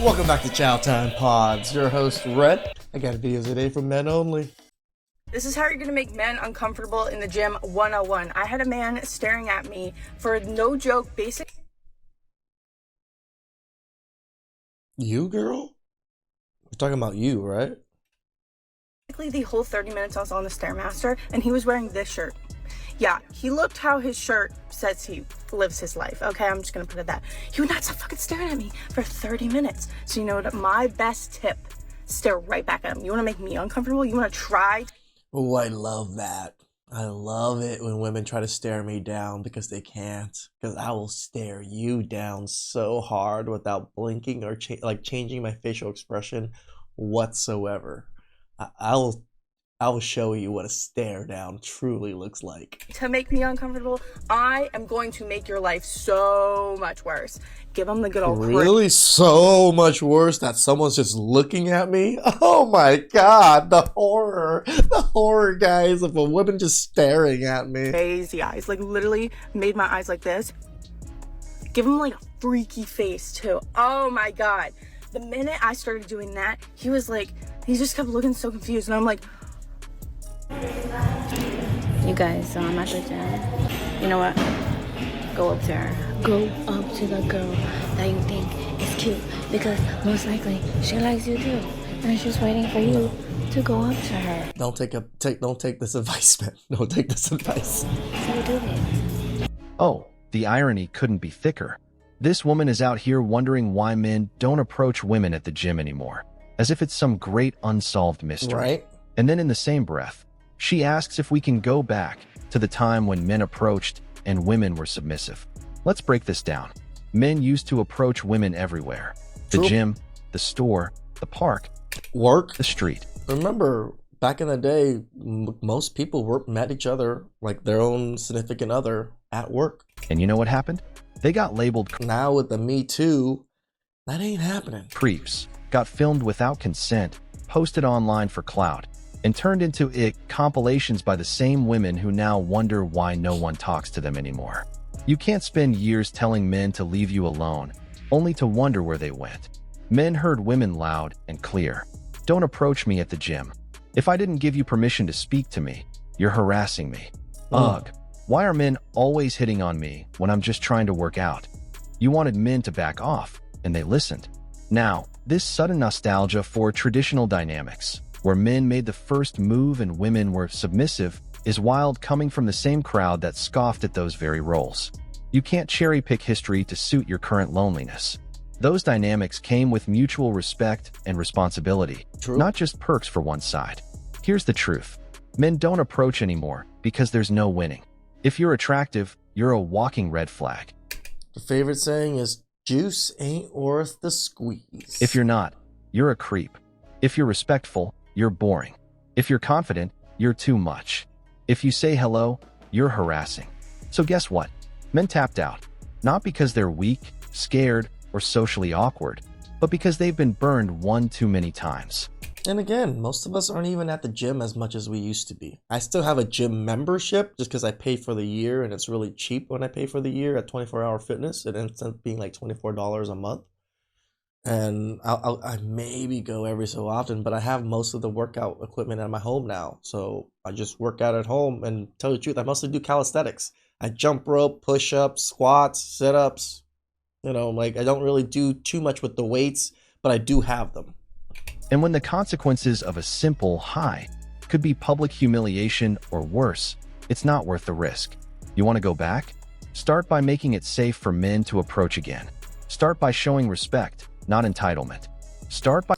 Welcome back to Chow Time Pods. Your host, Red. I got videos today for men only. This is how you're gonna make men uncomfortable in the gym 101. I had a man staring at me for no joke, basic. You, girl? We're talking about you, right? Basically, the whole 30 minutes I was on the Stairmaster, and he was wearing this shirt. Yeah, he looked how his shirt says he lives his life. Okay, I'm just gonna put it that. He would not stop fucking staring at me for 30 minutes. So you know what? My best tip, stare right back at him. You wanna make me uncomfortable? You wanna try? Oh, I love that. I love it when women try to stare me down because they can't. Because I will stare you down so hard without blinking or changing my facial expression whatsoever. I will show you what a stare down truly looks like. To make me uncomfortable, I am going to make your life so much worse. Give him the good old Really? So much worse that someone's just looking at me? Oh my god, the horror. The horror, guys, of a woman just staring at me. Crazy eyes. Like, literally made my eyes like this. Give him, like, a freaky face, too. Oh my god. The minute I started doing that, he was like, he just kept looking so confused. And I'm like, you guys, I'm at the gym. You know what? Go up to her. Go up to the girl that you think is cute, because most likely she likes you too, and she's waiting for you to go up to her. Don't take this advice, man. Don't take this advice. So do it. Oh, the irony couldn't be thicker. This woman is out here wondering why men don't approach women at the gym anymore, as if it's some great unsolved mystery. Right? And then in the same breath, she asks if we can go back to the time when men approached and women were submissive. Let's break this down. Men used to approach women everywhere. The True. gym, the store, the park, Work. the street. Remember, back in the day, most people met each other, like their own significant other, at work. And you know what happened? They got labeled Now with the Me Too, that ain't happening. creeps, got filmed without consent, posted online for clout, and turned into compilations by the same women who now wonder why no one talks to them anymore. You can't spend years telling men to leave you alone, only to wonder where they went. Men heard women loud and clear. Don't approach me at the gym. If I didn't give you permission to speak to me, you're harassing me. Ugh. Why are men always hitting on me when I'm just trying to work out? You wanted men to back off, and they listened. Now, this sudden nostalgia for traditional dynamics, where men made the first move and women were submissive, is wild, coming from the same crowd that scoffed at those very roles. You can't cherry-pick history to suit your current loneliness. Those dynamics came with mutual respect and responsibility, True. not just perks for one side. Here's the truth. Men don't approach anymore because there's no winning. If you're attractive, you're a walking red flag. The favorite saying is, juice ain't worth the squeeze. If you're not, you're a creep. If you're respectful, you're boring. If you're confident, you're too much. If you say hello, you're harassing. So guess what? Men tapped out. Not because they're weak, scared, or socially awkward, but because they've been burned one too many times. And again, most of us aren't even at the gym as much as we used to be. I still have a gym membership just because I pay for the year, and it's really cheap when I pay for the year at 24-hour fitness. It ends up being like $24 a month. And I maybe go every so often, but I have most of the workout equipment at my home now. So I just work out at home, and tell you the truth, I mostly do calisthenics. I jump rope, push-ups, squats, sit-ups. You know, like I don't really do too much with the weights, but I do have them. And when the consequences of a simple hi could be public humiliation or worse, it's not worth the risk. You want to go back? Start by making it safe for men to approach again. Start by showing respect, not entitlement.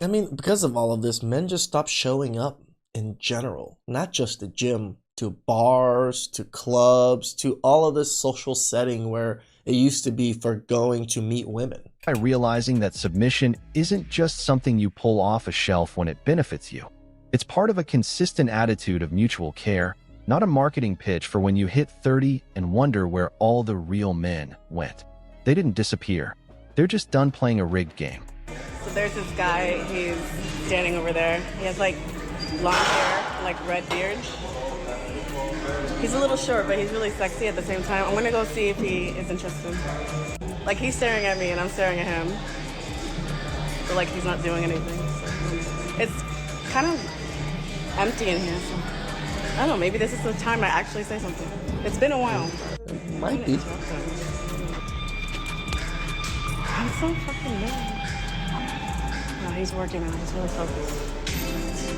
I mean, because of all of this, men just stopped showing up in general, not just the gym, to bars, to clubs, to all of this social setting where it used to be for going to meet women. By realizing that submission isn't just something you pull off a shelf when it benefits you. It's part of a consistent attitude of mutual care, not a marketing pitch for when you hit 30 and wonder where all the real men went. They didn't disappear. They're just done playing a rigged game. so there's this guy, he's standing over there. He has like long hair, like red beard. He's a little short, but he's really sexy at the same time. I'm gonna go see if he is interested. Like, he's staring at me and I'm staring at him. feel like he's not doing anything. So, it's kind of empty in here. So I don't know. Maybe this is the time I actually say something. It's been a while. It might be. I'm so fucking mad. No, he's working on it. He's really focused.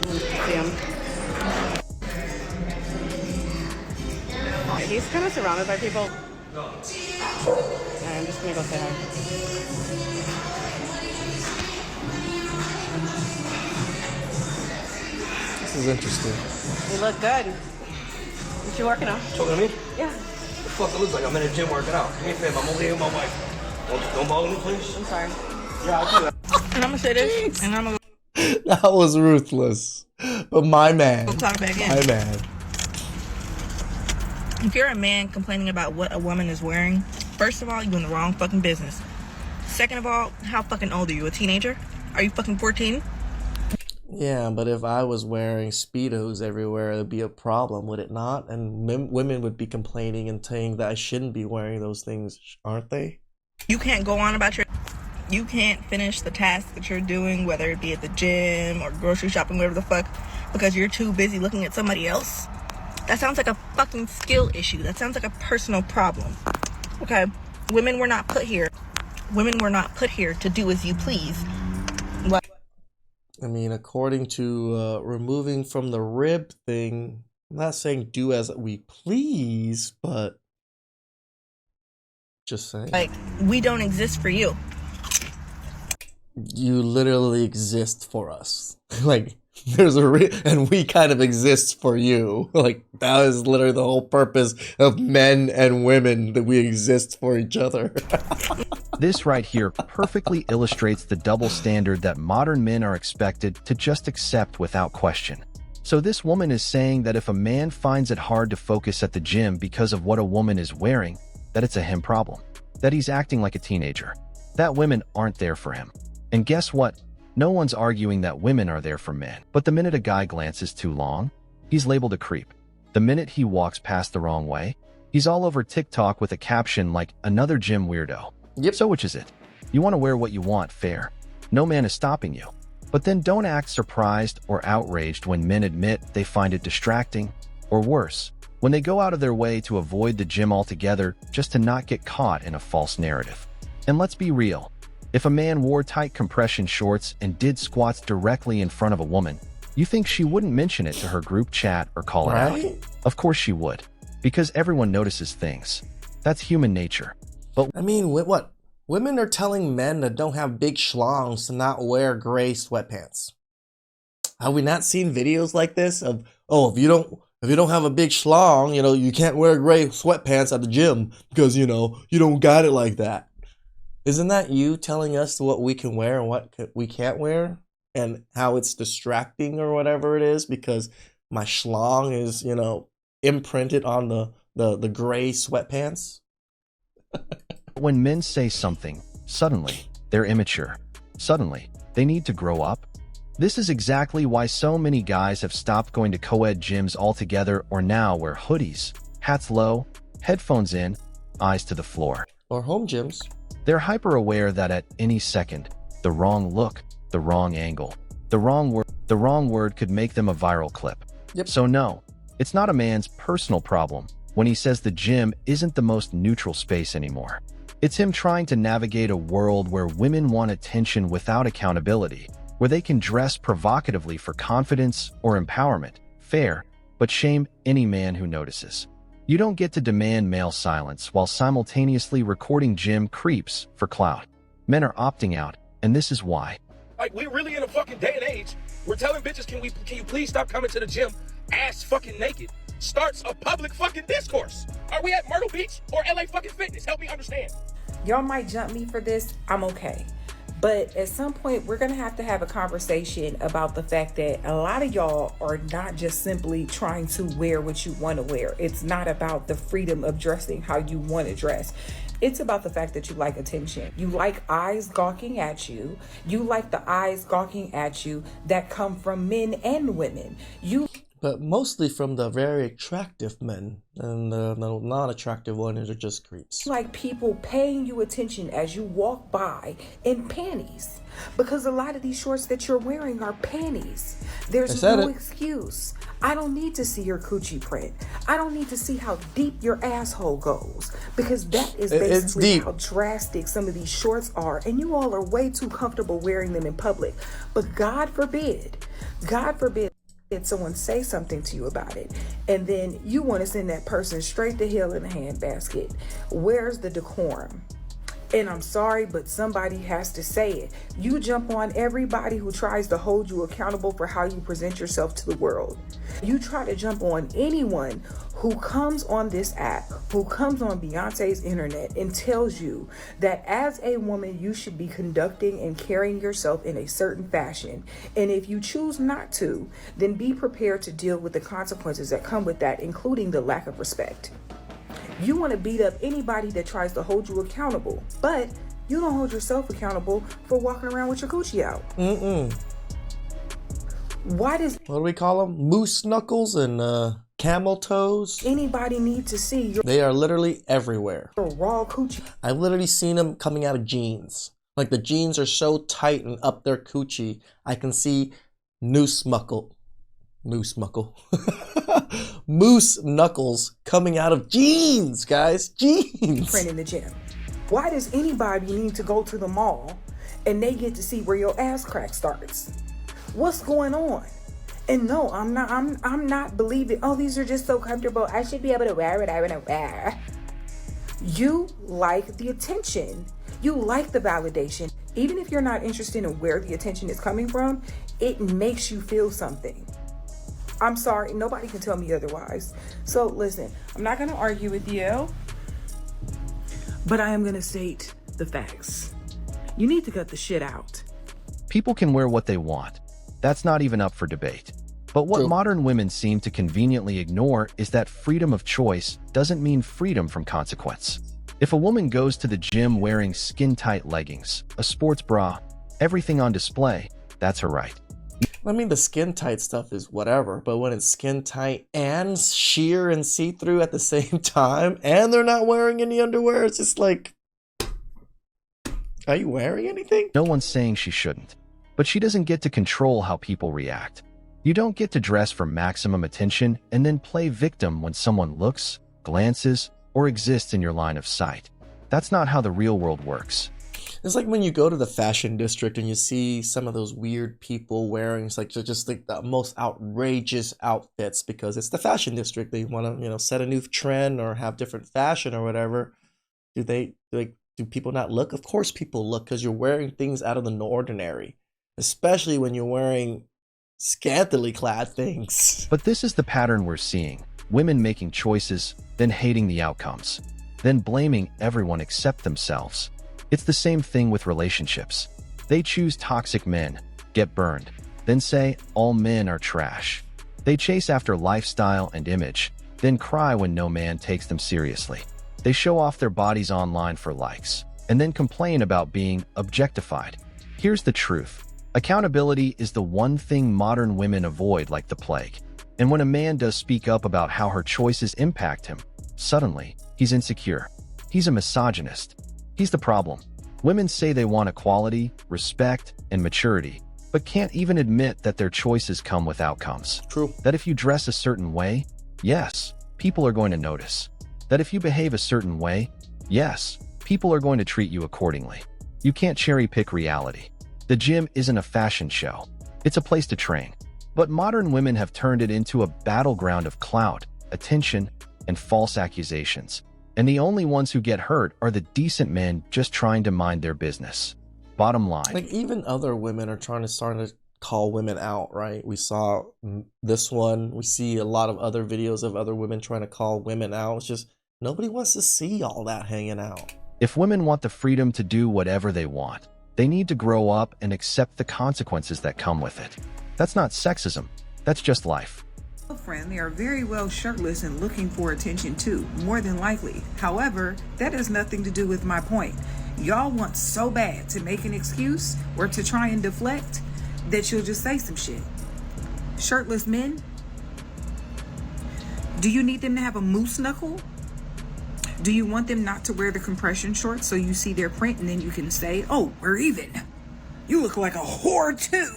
See him. He's kind of surrounded by people. I'm just gonna go say hi. This is interesting. You look good. What you working on? Talking to me? Yeah. The fuck it looks like I'm in a gym working out. Do me a favor, I'm over here with my wife. Don't bother me, please. I'm sorry. Yeah, I'll do that. And I'm gonna say this, and I'm gonna That was ruthless. But my man. go clock back in. My man. If you're a man complaining about what a woman is wearing, first of all, you're in the wrong fucking business. Second of all, how fucking old are you? A teenager? Are you fucking 14? Yeah, but if I was wearing Speedos everywhere, it'd be a problem, would it not? And women would be complaining and saying that I shouldn't be wearing those things, aren't they? You can't go on about you can't finish the task that you're doing, whether it be at the gym or grocery shopping, whatever the fuck, because you're too busy looking at somebody else. That sounds like a fucking skill issue. That sounds like a personal problem. Okay? Women were not put here. Women were not put here to do as you please. What? I mean, according to removing from the rib thing, I'm not saying do as we please, but just saying. Like, we don't exist for you. You literally exist for us. Like, there's and we kind of exist for you. Like, that is literally the whole purpose of men and women, that we exist for each other. This right here perfectly illustrates the double standard that modern men are expected to just accept without question. So this woman is saying that if a man finds it hard to focus at the gym because of what a woman is wearing, that it's a him problem, that he's acting like a teenager, that women aren't there for him. And guess what? No one's arguing that women are there for men. But the minute a guy glances too long, he's labeled a creep. The minute he walks past the wrong way, he's all over TikTok with a caption like, another gym weirdo. Yep. So which is it? You want to wear what you want, fair. No man is stopping you. But then don't act surprised or outraged when men admit they find it distracting, or worse, when they go out of their way to avoid the gym altogether just to not get caught in a false narrative. And let's be real. If a man wore tight compression shorts and did squats directly in front of a woman, you think she wouldn't mention it to her group chat or call it out? Of course she would, because everyone notices things. That's human nature. But I mean, what? Women are telling men that don't have big schlongs to not wear gray sweatpants. Have we not seen videos like this of, oh, if you don't have a big schlong, you can't wear gray sweatpants at the gym because, you don't got it like that. Isn't that you telling us what we can wear and what we can't wear, and how it's distracting or whatever it is because my schlong is, imprinted on the gray sweatpants? when men say something, suddenly, they're immature. Suddenly, they need to grow up. This is exactly why so many guys have stopped going to co-ed gyms altogether or now wear hoodies, hats low, headphones in, eyes to the floor. Or home gyms. They're hyper-aware that at any second, the wrong look, the wrong angle, the wrong word could make them a viral clip. Yep. So no, it's not a man's personal problem when he says the gym isn't the most neutral space anymore. It's him trying to navigate a world where women want attention without accountability, where they can dress provocatively for confidence or empowerment, fair, but shame any man who notices. You don't get to demand male silence while simultaneously recording gym creeps for clout. Men are opting out, and this is why. Like, we really in a fucking day and age. We're telling bitches, can you please stop coming to the gym ass fucking naked? Starts a public fucking discourse. Are we at Myrtle Beach or LA fucking Fitness? Help me understand. Y'all might jump me for this. I'm okay. But at some point, we're going to have a conversation about the fact that a lot of y'all are not just simply trying to wear what you want to wear. It's not about the freedom of dressing how you want to dress. It's about the fact that you like attention. You like eyes gawking at you. You like the eyes gawking at you that come from men and women. But mostly from the very attractive men, and the non-attractive ones are just creeps. Like people paying you attention as you walk by in panties, because a lot of these shorts that you're wearing are panties. There's no excuse. I don't need to see your coochie print. I don't need to see how deep your asshole goes, because that is basically how drastic some of these shorts are, and you all are way too comfortable wearing them in public. But God forbid someone say something to you about it, and then you want to send that person straight to hell in a handbasket. Where's the decorum? And I'm sorry, but somebody has to say it. You jump on everybody who tries to hold you accountable for how you present yourself to the world. You try to jump on anyone who comes on this app, who comes on Beyonce's internet and tells you that as a woman, you should be conducting and carrying yourself in a certain fashion. And if you choose not to, then be prepared to deal with the consequences that come with that, including the lack of respect. You want to beat up anybody that tries to hold you accountable, but you don't hold yourself accountable for walking around with your coochie out. What do we call them? Moose knuckles and camel toes? Anybody need to see your... They are literally everywhere. Your raw coochie. I've literally seen them coming out of jeans. Like the jeans are so tight and up their coochie, I can see moose knuckles coming out of jeans, guys. Jeans. Friend in the gym. Why does anybody need to go to the mall and they get to see where your ass crack starts? What's going on? And no, I'm not believing, oh, these are just so comfortable, I should be able to wear what I want to wear. You like the attention. You like the validation. Even if you're not interested in where the attention is coming from, it makes you feel something. I'm sorry, nobody can tell me otherwise. So listen, I'm not going to argue with you, but I am going to state the facts. You need to cut the shit out. People can wear what they want. That's not even up for debate. But what modern women seem to conveniently ignore is that freedom of choice doesn't mean freedom from consequence. If a woman goes to the gym wearing skin-tight leggings, a sports bra, everything on display, that's her right. I mean, the skin tight stuff is whatever, but when it's skin tight and sheer and see-through at the same time, and they're not wearing any underwear, it's just like, are you wearing anything? No one's saying she shouldn't, but she doesn't get to control how people react. You don't get to dress for maximum attention and then play victim when someone looks, glances, or exists in your line of sight. That's not how the real world works. It's like when you go to the fashion district and you see some of those weird people wearing just like the most outrageous outfits because it's the fashion district. They want to, set a new trend or have different fashion or whatever. Do people not look? Of course people look, because you're wearing things out of the ordinary, especially when you're wearing scantily clad things. But this is the pattern we're seeing. Women making choices, then hating the outcomes, then blaming everyone except themselves. It's the same thing with relationships. They choose toxic men, get burned, then say all men are trash. They chase after lifestyle and image, then cry when no man takes them seriously. They show off their bodies online for likes, and then complain about being objectified. Here's the truth. Accountability is the one thing modern women avoid like the plague. And when a man does speak up about how her choices impact him, suddenly, he's insecure. He's a misogynist. He's the problem. Women say they want equality, respect, and maturity, but can't even admit that their choices come with outcomes. True. That if you dress a certain way, yes, people are going to notice. That if you behave a certain way, yes, people are going to treat you accordingly. You can't cherry-pick reality. The gym isn't a fashion show. It's a place to train. But modern women have turned it into a battleground of clout, attention, and false accusations. And the only ones who get hurt are the decent men just trying to mind their business. Bottom line. Like, even other women are starting to call women out, right? We saw this one. We see a lot of other videos of other women trying to call women out. It's just nobody wants to see all that hanging out. If women want the freedom to do whatever they want, they need to grow up and accept the consequences that come with it. That's not sexism. That's just life. Friend, they are very well shirtless and looking for attention too, more than likely. However, that has nothing to do with my point. Y'all want so bad to make an excuse or to try and deflect that you'll just say some shit. Shirtless men, Do you need them to have a moose knuckle? Do you want them not to wear the compression shorts so you see their print and then you can say, oh, we're even. You look like a whore too.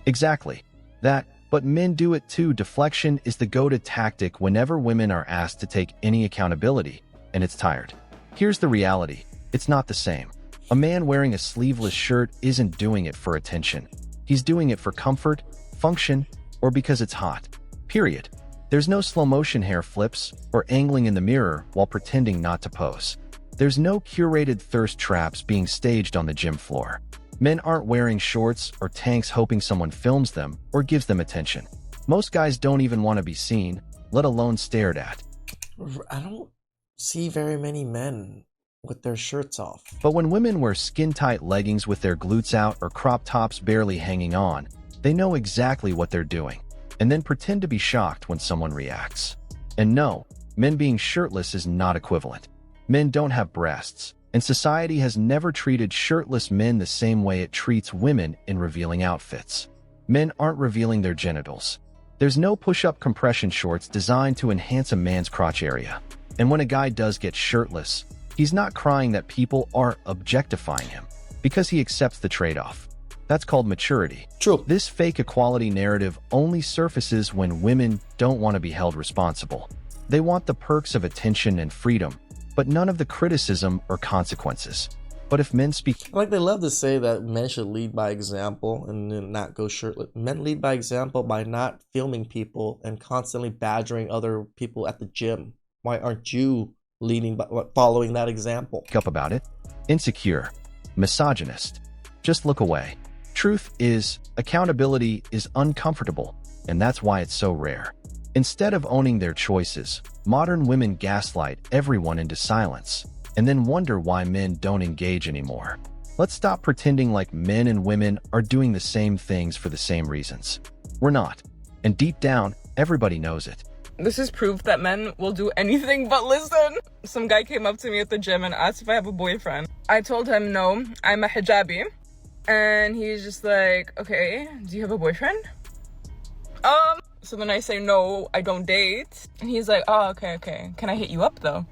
Exactly. That, but men do it too. Deflection is the go-to tactic whenever women are asked to take any accountability, and it's tired. Here's the reality. It's not the same. A man wearing a sleeveless shirt isn't doing it for attention. He's doing it for comfort, function, or because it's hot. Period. There's no slow-motion hair flips or angling in the mirror while pretending not to pose. There's no curated thirst traps being staged on the gym floor. Men aren't wearing shorts or tanks hoping someone films them or gives them attention. Most guys don't even want to be seen, let alone stared at. I don't see very many men with their shirts off. But when women wear skin-tight leggings with their glutes out or crop tops barely hanging on, they know exactly what they're doing, and then pretend to be shocked when someone reacts. And no, men being shirtless is not equivalent. Men don't have breasts, and society has never treated shirtless men the same way it treats women in revealing outfits. Men aren't revealing their genitals. There's no push-up compression shorts designed to enhance a man's crotch area. And when a guy does get shirtless, he's not crying that people are objectifying him, because he accepts the trade-off. That's called maturity. True. This fake equality narrative only surfaces when women don't want to be held responsible. They want the perks of attention and freedom, but none of the criticism or consequences. But if men speak... Like, they love to say that men should lead by example and then not go shirtless. Men lead by example by not filming people and constantly badgering other people at the gym. Why aren't you leading by following that example? Up about it, insecure, misogynist, just look away. Truth is, accountability is uncomfortable, and that's why it's so rare. Instead of owning their choices, modern women gaslight everyone into silence, and then wonder why men don't engage anymore. Let's stop pretending like men and women are doing the same things for the same reasons. We're not, and deep down, everybody knows it. This is proof that men will do anything but listen. Some guy came up to me at the gym and asked if I have a boyfriend. I told him no, I'm a hijabi. And he's just like, okay, do you have a boyfriend? So then I say, no, I don't date. And he's like, oh, okay. Can I hit you up though?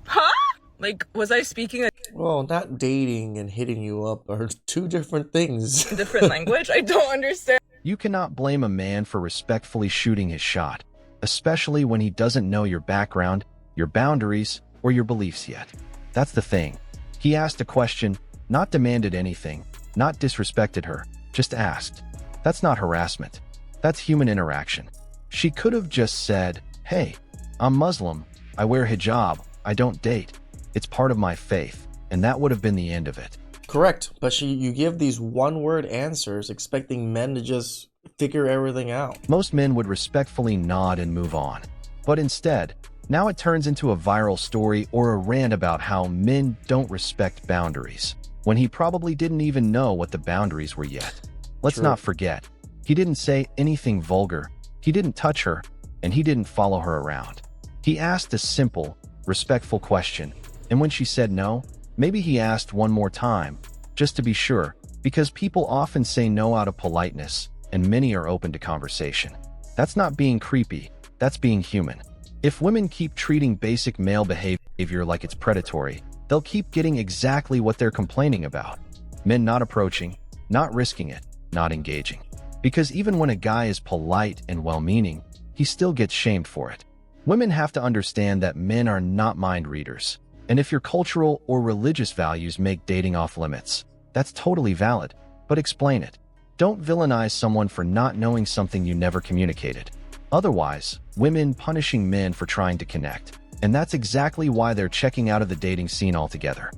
Huh? Like, was I speaking a Well, not dating and hitting you up are two different things. different language? I don't understand. You cannot blame a man for respectfully shooting his shot, especially when he doesn't know your background, your boundaries, or your beliefs yet. That's the thing. He asked a question, not demanded anything, not disrespected her, just asked. That's not harassment. That's human interaction. She could have just said, hey, I'm Muslim, I wear hijab, I don't date. It's part of my faith, and that would have been the end of it. Correct, but you give these one-word answers expecting men to just figure everything out. Most men would respectfully nod and move on. But instead, now it turns into a viral story or a rant about how men don't respect boundaries, when he probably didn't even know what the boundaries were yet. Let's True. not forget, he didn't say anything vulgar, he didn't touch her, and he didn't follow her around. He asked a simple, respectful question, and when she said no, maybe he asked one more time, just to be sure, because people often say no out of politeness, and many are open to conversation. That's not being creepy, that's being human. If women keep treating basic male behavior like it's predatory, they'll keep getting exactly what they're complaining about. Men not approaching, not risking it, not engaging. Because even when a guy is polite and well-meaning, he still gets shamed for it. Women have to understand that men are not mind readers. And if your cultural or religious values make dating off limits, that's totally valid, but explain it. Don't villainize someone for not knowing something you never communicated. Otherwise, women punishing men for trying to connect. And that's exactly why they're checking out of the dating scene altogether.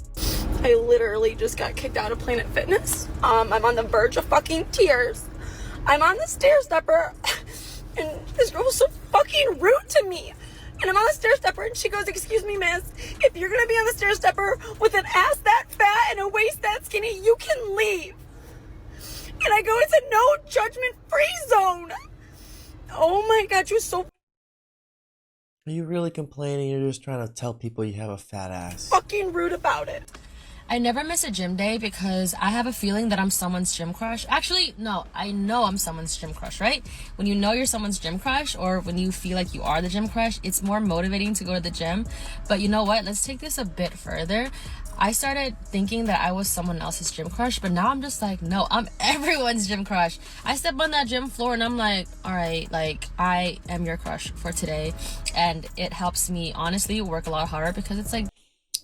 I literally just got kicked out of Planet Fitness. I'm on the verge of fucking tears. I'm on the stair stepper, and this girl was so fucking rude to me. And I'm on the stair stepper, and she goes, excuse me, miss, if you're gonna be on the stair stepper with an ass that fat and a waist that skinny, you can leave. And I go, it's a no judgment free zone. Oh my God, she was so Are you really complaining? You're just trying to tell people you have a fat ass. fucking rude about it. I never miss a gym day because I have a feeling that I'm someone's gym crush. Actually, no, I know I'm someone's gym crush, right? When you know you're someone's gym crush, or when you feel like you are the gym crush, it's more motivating to go to the gym. But you know what? Let's take this a bit further. I started thinking that I was someone else's gym crush, but now I'm just like, no, I'm everyone's gym crush. I step on that gym floor and I'm like, all right, like, I am your crush for today. And it helps me honestly work a lot harder because it's like,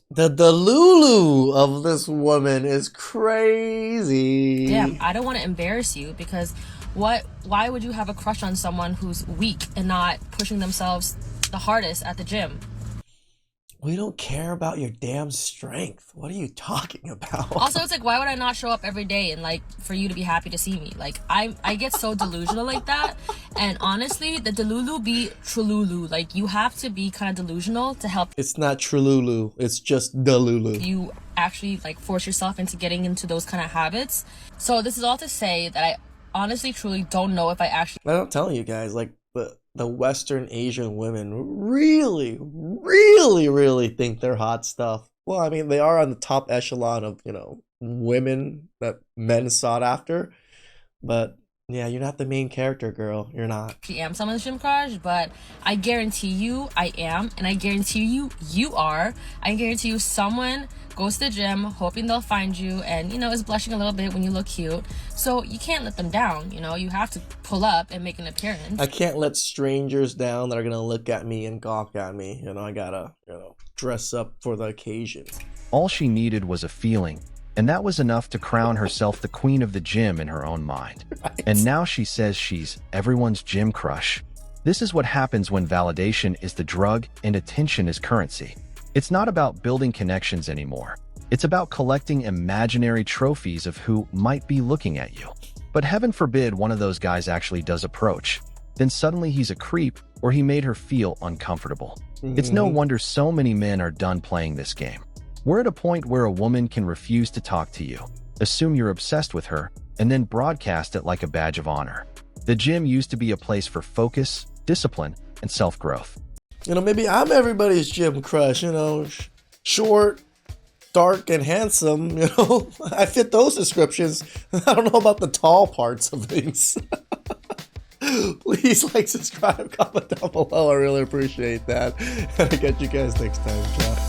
the Delulu of this woman is crazy. damn, I don't want to embarrass you because why would you have a crush on someone who's weak and not pushing themselves the hardest at the gym? We don't care about your damn strength. What are you talking about? Also, it's like, why would I not show up every day and like for you to be happy to see me? Like I get so delusional like that. And honestly, the delulu be trululu. Like you have to be kind of delusional to help. It's not trululu. It's just delulu. You actually like force yourself into getting into those kind of habits. So this is all to say that I honestly truly don't know if I actually. I'm telling you guys, like the Western Asian women really, really, really think they're hot stuff. Well, I mean, they are on the top echelon of, you know, women that men sought after. But yeah, you're not the main character, girl. You're not. I am someone's gym crush, but I guarantee you I am, and I guarantee you you are. I guarantee you someone goes to the gym hoping they'll find you and, you know, is blushing a little bit when you look cute. So you can't let them down, you know, you have to pull up and make an appearance. I can't let strangers down that are gonna look at me and gawk at me. You know, I gotta, you know, dress up for the occasion. All she needed was a feeling, and that was enough to crown herself the queen of the gym in her own mind. Right. And now she says she's everyone's gym crush. This is what happens when validation is the drug and attention is currency. It's not about building connections anymore. It's about collecting imaginary trophies of who might be looking at you. But heaven forbid one of those guys actually does approach. Then suddenly he's a creep, or he made her feel uncomfortable. It's no wonder so many men are done playing this game. We're at a point where a woman can refuse to talk to you, assume you're obsessed with her, and then broadcast it like a badge of honor. The gym used to be a place for focus, discipline, and self-growth. You know, maybe I'm everybody's gym crush, you know, short, dark, and handsome, you know. I fit those descriptions. I don't know about the tall parts of things. Please like, subscribe, comment down below. I really appreciate that. And I'll catch you guys next time. Ciao.